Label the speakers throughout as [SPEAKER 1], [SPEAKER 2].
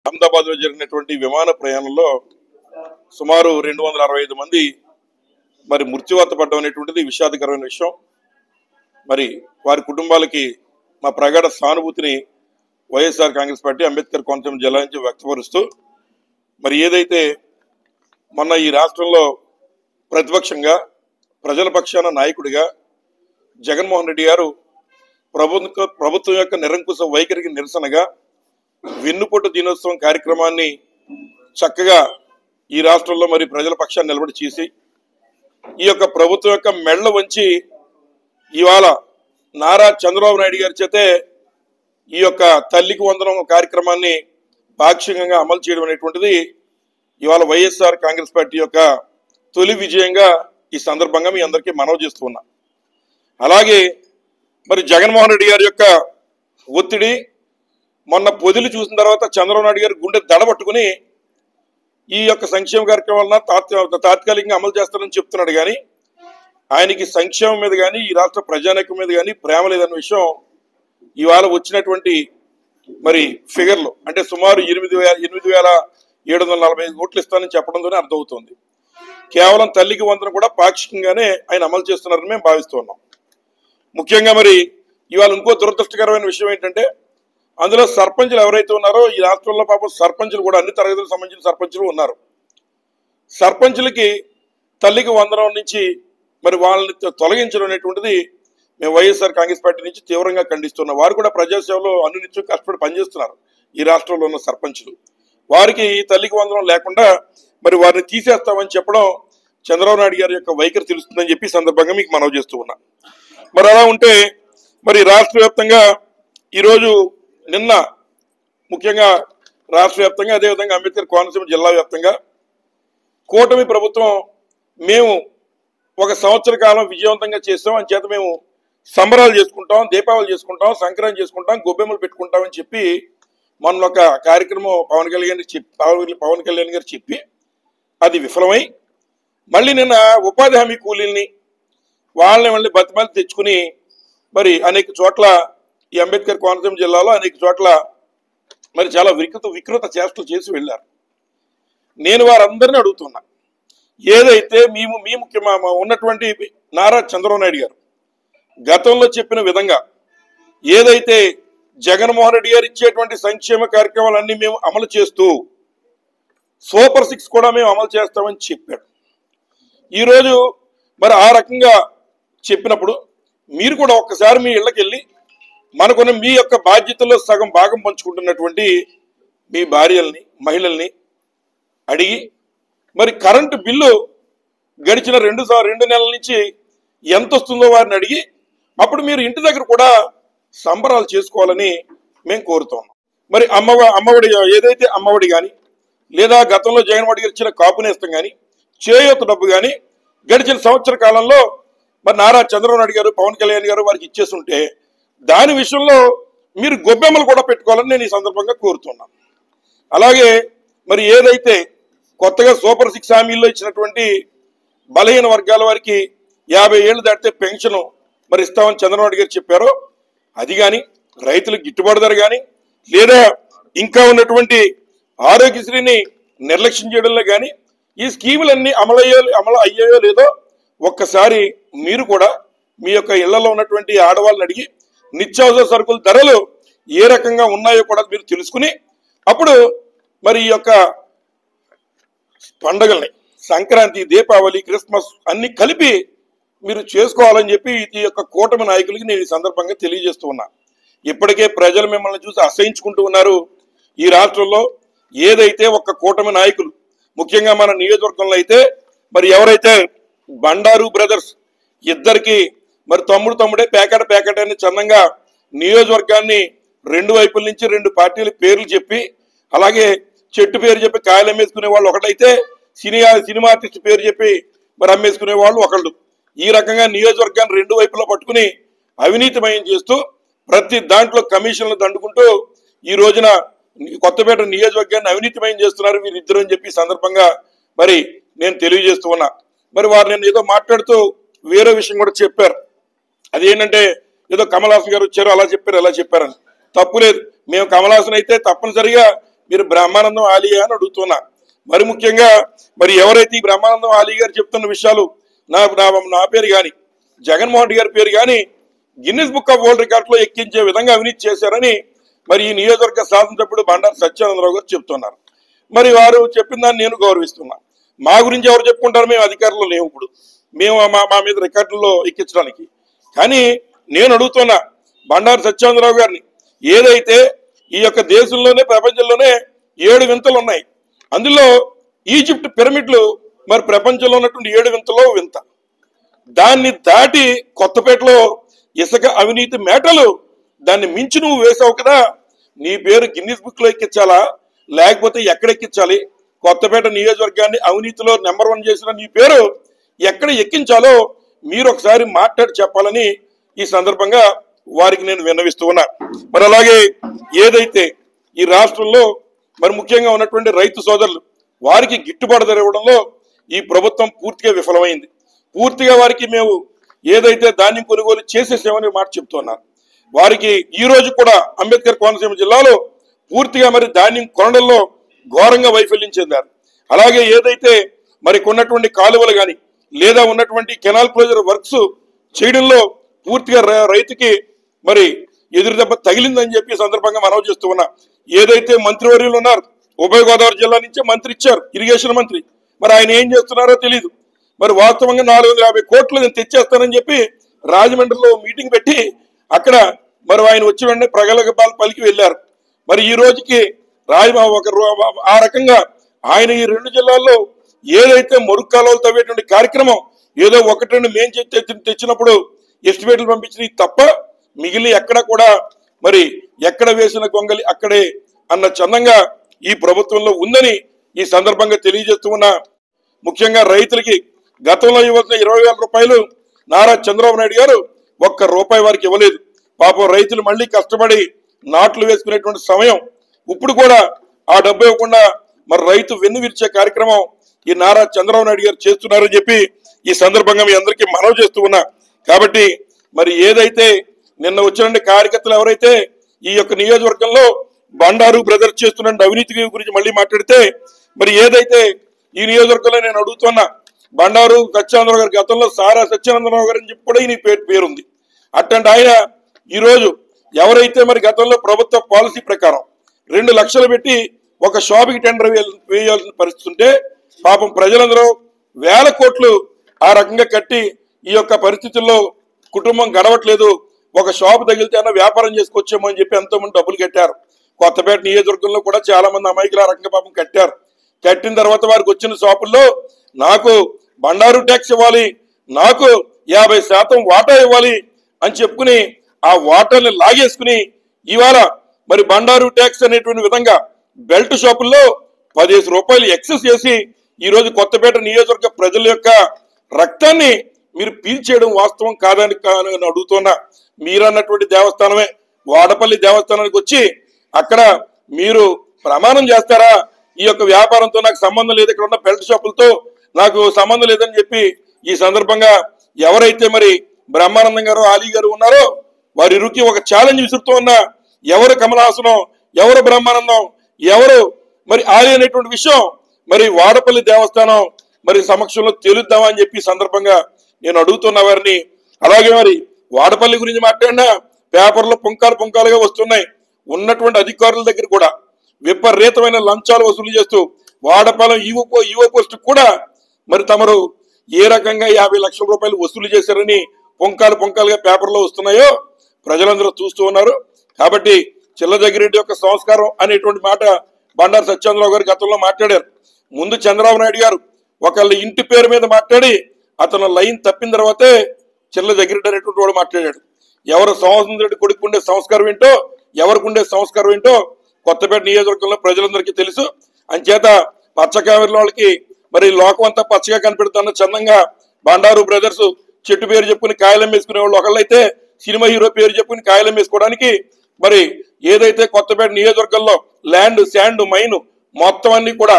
[SPEAKER 1] అహ్మదాబాద్ లో జరిగినటువంటి విమాన ప్రయాణంలో సుమారు 265 మంది మరి మృత్యువాత పడడం అనేటువంటిది విషాదకరమైన విషయం. మరి వారి కుటుంబాలకి మా ప్రగాఢ సానుభూతిని వైఎస్ఆర్ కాంగ్రెస్ పార్టీ అంబేద్కర్ కోనసీమ జిల్లా నుంచి వ్యక్తపరుస్తూ, మరి ఏదైతే మొన్న ఈ రాష్ట్రంలో ప్రతిపక్షంగా ప్రజల పక్షాన నాయకుడిగా జగన్మోహన్ రెడ్డి గారు ప్రభుత్వం యొక్క నిరంకుశ వైఖరికి నిరసనగా వెన్నుపోటు దినోత్సవం కార్యక్రమాన్ని చక్కగా ఈ రాష్ట్రంలో మరి ప్రజల పక్షాన్ని నిలబడి చేసి ఈ యొక్క ప్రభుత్వం యొక్క మెళ్ళ వంచి ఇవాళ నారా చంద్రబాబు నాయుడు గారి చేతే ఈ యొక్క తల్లికి వందనం కార్యక్రమాన్ని పాక్షికంగా అమలు చేయడం అనేటువంటిది ఇవాళ వైఎస్ఆర్ కాంగ్రెస్ పార్టీ యొక్క తొలి విజయంగా ఈ సందర్భంగా మీ అందరికీ మనవి చేస్తూ ఉన్నా. అలాగే మరి జగన్మోహన్ రెడ్డి గారి యొక్క ఒత్తిడి మొన్న పొదిలి చూసిన తర్వాత చంద్రబాబు నాయుడు గారి గుండె దడబట్టుకుని ఈ యొక్క సంక్షేమ కార్యక్రమాలను తాత్కాలికంగా అమలు చేస్తారని చెప్తున్నాడు. కానీ ఆయనకి సంక్షేమం మీద కానీ ఈ రాష్ట్ర ప్రజానీకం మీద కానీ ప్రేమ లేదన్న విషయం ఇవాళ వచ్చినటువంటి మరి ఫిగర్లు అంటే సుమారు 8,745 కోట్లు ఇస్తానని చెప్పడంతోనే అర్థమవుతుంది. కేవలం తల్లికి వందన కూడా పాక్షికంగానే ఆయన అమలు చేస్తున్నారని మేము భావిస్తున్నాం. ముఖ్యంగా మరి ఇవాళ ఇంకో దురదృష్టకరమైన విషయం ఏంటంటే అందులో సర్పంచులు ఎవరైతే ఉన్నారో ఈ రాష్ట్రంలో పాపం సర్పంచులు కూడా అన్ని తరగతులకు సంబంధించిన సర్పంచులు ఉన్నారు. సర్పంచులకి తల్లికి వందనం నుంచి మరి వాళ్ళని తొలగించడం అనేటువంటిది మేము వైఎస్ఆర్ కాంగ్రెస్ పార్టీ నుంచి తీవ్రంగా ఖండిస్తున్నాం. వారు కూడా ప్రజాసేవలో అనునిత్యం కష్టపడి పనిచేస్తున్నారు. ఈ రాష్ట్రంలో ఉన్న సర్పంచులు వారికి తల్లికి వందనం లేకుండా మరి వారిని తీసేస్తామని చెప్పడం చంద్రబాబు నాయుడు గారి యొక్క వైఖరి తెలుస్తుందని చెప్పి సందర్భంగా మీకు మనవి చేస్తూ ఉన్నా. మరి అలా ఉంటే మరి రాష్ట్ర వ్యాప్తంగా ఈరోజు నిన్న ముఖ్యంగా రాష్ట్ర వ్యాప్తంగా అదేవిధంగా అంబేద్కర్ కోనసీమ జిల్లా వ్యాప్తంగా కూటమి ప్రభుత్వం మేము 1 సంవత్సర కాలం విజయవంతంగా చేస్తాం అని చేత మేము సంబరాలు చేసుకుంటాం, దీపావళి చేసుకుంటాం, సంక్రాంతి చేసుకుంటాం, గొబ్బెమ్మలు పెట్టుకుంటామని చెప్పి మొన్న ఒక కార్యక్రమం పవన్ కళ్యాణ్ గారు చెప్పి అది విఫలమై మళ్ళీ నిన్న ఉపాధి హామీ కూలీల్ని వాళ్ళని మళ్ళీ బతిమాలి తెచ్చుకుని మరి అనేక చోట్ల ఈ అంబేద్కర్ కోనసీమ జిల్లాలో అనేక చోట్ల మరి చాలా వికృత చేష్టలు చేసి వెళ్ళారు. నేను వారందరినీ అడుగుతున్నా, ఏదైతే మీ ఉన్నటువంటి నారా చంద్రబాబు నాయుడు గారు గతంలో చెప్పిన విధంగా ఏదైతే జగన్మోహన్ రెడ్డి గారు ఇచ్చేటువంటి సంక్షేమ కార్యక్రమాలన్నీ మేము అమలు చేస్తూ సూపర్ 6 కూడా మేము అమలు చేస్తామని చెప్పాడు. ఈరోజు మరి ఆ రకంగా చెప్పినప్పుడు మీరు కూడా ఒక్కసారి మీ ఇళ్ళకి వెళ్ళి మనకున్న మీ యొక్క బాధ్యతల్లో సగం భాగం పంచుకుంటున్నటువంటి మీ భార్యల్ని మహిళల్ని అడిగి మరి కరెంటు బిల్లు గడిచిన 2 నెలల నుంచి ఎంత వస్తుందో వారిని అడిగి అప్పుడు మీరు ఇంటి దగ్గర కూడా సంబరాలు చేసుకోవాలని మేము కోరుతాం. మరి అమ్మఒడి ఏదైతే అమ్మఒడి కానీ లేదా గతంలో జగన్మోహన్ గారు ఇచ్చిన కాపు నేస్తం కానీ చేయూత డబ్బు కానీ గడిచిన సంవత్సర కాలంలో మరి నారా చంద్రబాబు నాయుడు గారు పవన్ కళ్యాణ్ గారు వారికి ఇచ్చేస్తుంటే దాని విషయంలో మీరు గొబ్బెమ్మలు కూడా పెట్టుకోవాలని నేను ఈ సందర్భంగా కోరుతున్నాను. అలాగే మరి ఏదైతే కొత్తగా సూపర్ 6 హామీల్లో ఇచ్చినటువంటి బలహీన వర్గాల వారికి 50 ఏళ్ళు దాటితే పెన్షన్ మరి ఇస్తామని చంద్రబాబు నాయుడు గారు చెప్పారో అది కానీ రైతులకు గిట్టుబాటు ధర కానీ లేదా ఇంకా ఉన్నటువంటి ఆరోగ్యశ్రీని నిర్లక్ష్యం చేయడంలో కానీ ఈ స్కీములన్నీ అమలు అయ్యాయో లేదో ఒక్కసారి మీరు కూడా మీ యొక్క ఇళ్లలో ఉన్నటువంటి ఆడవాళ్ళని అడిగి నిత్యావసర సరుకుల ధరలు ఏ రకంగా ఉన్నాయో కూడా మీరు తెలుసుకుని అప్పుడు మరి ఈ యొక్క పండుగల్ని సంక్రాంతి, దీపావళి, క్రిస్మస్ అన్ని కలిపి మీరు చేసుకోవాలని చెప్పి ఈ యొక్క కూటమి నాయకులకి నేను ఈ సందర్భంగా తెలియజేస్తూ ఉన్నా. ఇప్పటికే ప్రజలు మిమ్మల్ని చూసి అసహించుకుంటూ ఉన్నారు. ఈ రాష్ట్రంలో ఏదైతే ఒక్క కూటమి నాయకులు ముఖ్యంగా మన నియోజకవర్గంలో అయితే మరి ఎవరైతే బండారు బ్రదర్స్ ఇద్దరికి మరి తమ్ముడే ప్యాకెట్ అని చందంగా నియోజకవర్గాన్ని 2 వైపుల నుంచి 2 పార్టీల పేర్లు చెప్పి అలాగే చెట్టు పేరు చెప్పి కాయలు అమ్మేసుకునే వాళ్ళు ఒకటైతే సినిమా ఆర్టిస్ట్ పేరు చెప్పి మరి అమ్మేసుకునే వాళ్ళు ఒకళ్ళు. ఈ రకంగా నియోజకవర్గాన్ని 2 వైపులా పట్టుకుని అవినీతిమయం చేస్తూ ప్రతి దాంట్లో కమిషన్లు దండుకుంటూ ఈ రోజున కొత్తపేట నియోజకవర్గాన్ని అవినీతిమయం చేస్తున్నారు వీరిద్దరు అని చెప్పి సందర్భంగా మరి నేను తెలియజేస్తూ ఉన్నా. మరి వారు నేను ఏదో మాట్లాడుతూ వేరే విషయం కూడా చెప్పారు. అదేంటంటే ఏదో కమల్ హాసన్ గారు వచ్చారు అలా చెప్పారు ఎలా చెప్పారని. తప్పు లేదు, మేము కమల్ హాసన్ అయితే తప్పనిసరిగా మీరు బ్రహ్మానందం ఆలియా అని అడుగుతున్నా. మరి ముఖ్యంగా మరి ఎవరైతే ఈ బ్రహ్మానందం ఆలీ గారు చెప్తున్న విషయాలు నా పేరు కానీ జగన్మోహన్ రెడ్డి గారి పేరు కానీ Guinness book of world record లో ఎక్కించే విధంగా అవినీతి చేశారని మరి ఈ నియోజకవర్గ శాసనసభ్యుడు బండారు సత్యానందరావు గారు చెప్తున్నారు. మరి వారు చెప్పిన దాన్ని నేను గౌరవిస్తున్నా. మా గురించి ఎవరు చెప్పుకుంటారు? మేము అధికారంలో లేవు, ఇప్పుడు మేము మా మీద రికార్డుల్లో ఎక్కించడానికి. కానీ నేను అడుగుతున్నా బండారు సత్యానందరావు గారిని, ఏదైతే ఈ యొక్క దేశంలోనే ప్రపంచంలోనే 7 వింతలు ఉన్నాయి, అందులో ఈజిప్ట్ పిరమిడ్లు మరి ప్రపంచంలో ఉన్నటువంటి 7 వింతలో వింత. దాన్ని దాటి కొత్తపేటలో ఇసుక అవినీతి మేటలు దాన్ని మించి నువ్వు వేసావు కదా, నీ పేరు గిన్నిస్ బుక్ లో ఎక్కించాలా లేకపోతే ఎక్కడ ఎక్కించాలి? కొత్తపేట నియోజకవర్గాన్ని అవినీతిలో నెంబర్ 1 చేసిన నీ పేరు ఎక్కడ ఎక్కించాలో మీరు ఒకసారి మాట్లాడి చెప్పాలని ఈ సందర్భంగా వారికి నేను విన్నవిస్తూ ఉన్నా. మరి అలాగే ఏదైతే ఈ రాష్ట్రంలో మరి ముఖ్యంగా ఉన్నటువంటి రైతు సోదరులు వారికి గిట్టుబాటు ధర ఇవ్వడంలో ఈ ప్రభుత్వం పూర్తిగా విఫలమైంది. పూర్తిగా వారికి మేము ఏదైతే ధాన్యం కొనుగోలు చేసేసామని మాట చెప్తున్నారు. వారికి ఈ రోజు కూడా అంబేద్కర్ కోనసీమ జిల్లాలో పూర్తిగా మరి ధాన్యం కొనడంలో ఘోరంగా వైఫల్యం చెందారు. అలాగే ఏదైతే మరి కొన్నటువంటి కాలువలు కానీ లేదా ఉన్నటువంటి కెనాల్ క్లోజర్ వర్క్స్ చేయడంలో పూర్తిగా రైతుకి మరి ఎదురు దెబ్బ తగిలిందని చెప్పి సందర్భంగా మనవి చేస్తూ ఉన్నా. ఏదైతే మంత్రివర్యులు ఉన్నారు, ఉభయ గోదావరి జిల్లా నుంచి మంత్రి ఇచ్చారు, ఇరిగేషన్ మంత్రి, మరి ఆయన ఏం చేస్తున్నారో తెలియదు. మరి వాస్తవంగా 450 కోట్లు నేను తెచ్చేస్తానని చెప్పి రాజమండ్రిలో మీటింగ్ పెట్టి అక్కడ మరి ఆయన వచ్చి వెంటనే ప్రగల్భాలు పలికి వెళ్ళారు. మరి ఈ రోజుకి ఆ రకంగా ఆయన ఈ 2 జిల్లాల్లో ఏదైతే మురుగు కాలువలు తవ్వేటువంటి కార్యక్రమం ఏదో 1-2 మేం తెచ్చినప్పుడు ఎస్టిమేట్లు పంపించిన తప్ప మిగిలిన ఎక్కడ కూడా మరి ఎక్కడ వేసిన గొంగలి అక్కడే అన్న చందంగా ఈ ప్రభుత్వంలో ఉందని ఈ సందర్భంగా తెలియజేస్తూ ఉన్నా. ముఖ్యంగా రైతులకి గతంలో ఇవ్వాల్సిన 20,000 రూపాయలు నారా చంద్రబాబు నాయుడు గారు ₹1 వారికి ఇవ్వలేదు. పాపం రైతులు మళ్ళీ కష్టపడి నాట్లు వేసుకునేటువంటి సమయం, ఇప్పుడు కూడా ఆ డబ్బు ఇవ్వకుండా మరి రైతు వెన్ను విరిచే కార్యక్రమం ఈ నారా చంద్రబాబు నాయుడు గారు చేస్తున్నారని చెప్పి ఈ సందర్భంగా మీ అందరికీ మనవి చేస్తూ ఉన్నా. కాబట్టి మరి ఏదైతే నిన్న వచ్చిన కార్యకర్తలు ఎవరైతే ఈ యొక్క నియోజకవర్గంలో బండారు బ్రదర్స్ చేస్తున్న అవినీతి గురించి మళ్ళీ మాట్లాడితే, మరి ఏదైతే ఈ నియోజకవర్గంలో నేను అడుగుతున్నా, బండారు సత్యానందరావు గారి గతంలో సారా సత్యానందరావు గారు అని చెప్పి కూడా ఈయన పేరుంది. అట్లాంటి ఆయన ఈరోజు ఎవరైతే మరి గతంలో ప్రభుత్వ పాలసీ ప్రకారం 2 లక్షలు పెట్టి ఒక షాపుకి టెండర్ వేయాల్సిన పరిస్థితి ఉంటే పాపం ప్రజలందరూ 1000 కోట్లు ఆ రకంగా కట్టి ఈ యొక్క పరిస్థితుల్లో కుటుంబం గడవట్లేదు, ఒక షాపు తగిలితే అన్న వ్యాపారం చేసుకొచ్చేమో అని చెప్పి ఎంతో మంది డబ్బులు కట్టారు. కొత్తపేట నియోజకవర్గంలో కూడా చాలా మంది అమాయకులు ఆ రకంగా పాపం కట్టారు. కట్టిన తర్వాత వారికి వచ్చిన షాపుల్లో నాకు బండారు ట్యాక్స్ ఇవ్వాలి, నాకు 50% వాటా ఇవ్వాలి అని చెప్పుకుని ఆ వాటాని లాగేసుకుని ఇవాళ మరి బండారు ట్యాక్స్ అనేటువంటి విధంగా బెల్ట్ షాపుల్లో ₹15 ఎక్సెస్ చేసి ఈ రోజు కొత్తపేట నియోజకవర్గ ప్రజల యొక్క రక్తాన్ని మీరు పీల్చేయడం వాస్తవం కాదని అడుగుతున్నా. మీరన్నటువంటి దేవస్థానమే వాడపల్లి దేవస్థానానికి వచ్చి అక్కడ మీరు ప్రమాణం చేస్తారా, ఈ యొక్క వ్యాపారంతో నాకు సంబంధం లేదు, ఇక్కడ ఉన్న బెల్ట్ షాపులతో నాకు సంబంధం లేదని చెప్పి ఈ సందర్భంగా ఎవరైతే మరి బ్రహ్మానందం గారు ఆలీ గారు ఉన్నారో వారిరుకి ఒక ఛాలెంజ్ విసురుతూ ఉన్నా. ఎవరు కమలాసనం, ఎవరు బ్రహ్మానందం, ఎవరు మరి ఆలీ అనేటువంటి విషయం మరి వాడపల్లి దేవస్థానం మరి సమక్షంలో తేలుద్దామా అని చెప్పి సందర్భంగా నేను అడుగుతున్న వారిని. అలాగే మరి వాడపల్లి గురించి మాట్లాడినా పేపర్లో పుంకాలుగా వస్తున్నాయి. ఉన్నటువంటి అధికారుల దగ్గర కూడా విపరీతమైన లంచాలు వసూలు చేస్తూ వాడపల్లి ఈవో పోస్ట్ కూడా మరి తమరు ఏ రకంగా 50 లక్షల రూపాయలు వసూలు చేశారని పుంకాలుగా పేపర్లో వస్తున్నాయో ప్రజలందరూ చూస్తూ ఉన్నారు. కాబట్టి చిల్లజగ్గిరెడ్డి యొక్క సంస్కారం అనేటువంటి మాట బండారు సత్యానందరావు గారు గతంలో మాట్లాడారు. ముందు చంద్రబాబు నాయుడు గారు ఒకళ్ళ ఇంటి పేరు మీద మాట్లాడి అతను లైన్ తప్పిన తర్వాతే చిల్లజగ్గిరెడ్డి అనేటువంటి వాడు మాట్లాడాడు. ఎవరు సోమసుందర్ రెడ్డి కొడుకు ఉండే సంస్కారం ఏంటో, ఎవరికి ఉండే సంస్కారం ఏంటో కొత్తపేట నియోజకవర్గంలో ప్రజలందరికీ తెలుసు. అంచేత పచ్చకామెర్ల వాళ్ళకి మరి లోకం అంతా పచ్చగా కనిపెడుతున్న చందంగా బండారు బ్రదర్స్ చెట్టు పేరు చెప్పుకుని కాయలం వేసుకునే వాళ్ళు ఒకళ్ళైతే సినిమా హీరో పేరు చెప్పుకుని కాయలం వేసుకోవడానికి మరి ఏదైతే కొత్తపేట నియోజకవర్గంలో ల్యాండ్, శాండ్, మైన్ మొత్తం అన్ని కూడా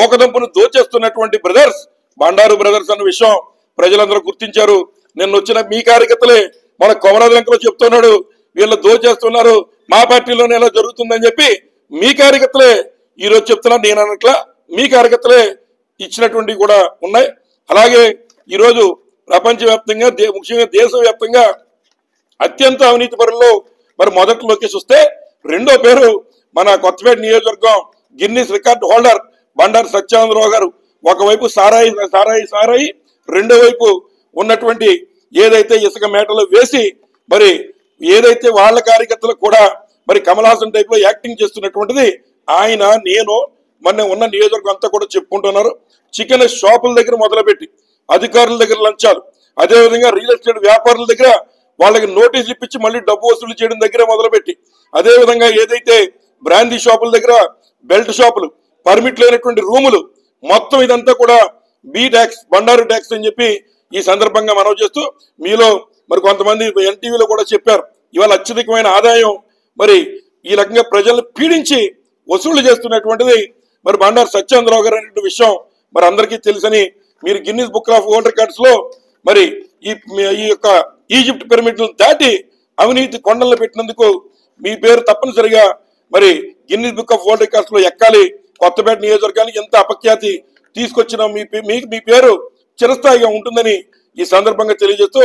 [SPEAKER 1] ఓకదంపును దోచేస్తున్నటువంటి బ్రదర్స్ బండారు బ్రదర్స్ అన్న విషయం ప్రజలందరూ గుర్తించారు. నిన్న వచ్చిన మీ కార్యకర్తలే మన కొమరాలంకలో చెప్తున్నాడు, వీళ్ళు దోచేస్తున్నారు, మా పార్టీలోనే ఎలా జరుగుతుందని చెప్పి మీ కార్యకర్తలే ఈ రోజు చెప్తున్నా, నేను అన్నట్లా మీ కార్యకర్తలే ఇచ్చినటువంటివి కూడా ఉన్నాయి. అలాగే ఈరోజు ప్రపంచవ్యాప్తంగా ముఖ్యంగా దేశవ్యాప్తంగా అత్యంత అవినీతి పరుల్లో మరి మొదటి లోకేష్ వస్తే, రెండో పేరు మన కొత్తపేట నియోజకవర్గం Guinness record holder Bandaru Satyananda Rao గారు. ఒకవైపు సారాయి రెండో వైపు ఉన్నటువంటి ఏదైతే ఇసుక మేటలు వేసి మరి ఏదైతే వాళ్ళ కార్యకర్తలకు కూడా మరి కమల్ హాసన్ టైప్ లో యాక్టింగ్ చేస్తున్నటువంటిది ఆయన, నేను మొన్న ఉన్న నియోజకవర్గం అంతా కూడా చెప్పుకుంటున్నారు. చికెన్ షాపుల దగ్గర మొదలుపెట్టి అధికారుల దగ్గర లంచాలు, అదేవిధంగా రియల్ ఎస్టేట్ వ్యాపారుల దగ్గర వాళ్ళకి నోటీసులు ఇప్పించి మళ్ళీ డబ్బు వసూలు చేయడం దగ్గర మొదలుపెట్టి, అదేవిధంగా ఏదైతే బ్రాందీ షాపుల దగ్గర బెల్ట్ షాపులు, పర్మిట్ లేనటువంటి రూములు, మొత్తం ఇదంతా కూడా బీ ట్యాక్స్, బండారు ట్యాక్స్ అని చెప్పి ఈ సందర్భంగా మనవి చేస్తూ, మీలో మరి కొంతమంది ఎన్టీవీలో కూడా చెప్పారు, ఇవాళ అత్యధికమైన ఆదాయం మరి ఈ రకంగా ప్రజలను పీడించి వసూళ్లు చేస్తున్నటువంటిది మరి బండారు సత్యానందరావు గారు అనే విషయం మరి అందరికీ తెలుసని, మీరు Guinness book of world records లో మరి ఈ యొక్క ఈజిప్ట్ పిరమిడ్లను దాటి అవినీతి కొండలను పెట్టినందుకు మీ పేరు తప్పనిసరిగా మరి Guinness book of world records లో ఎక్కాలి. కొత్తపేట నియోజకవర్గానికి ఎంత అపఖ్యాతి తీసుకొచ్చిన మీ పేరు చిరస్థాయిగా ఉంటుందని ఈ సందర్భంగా తెలియజేస్తూ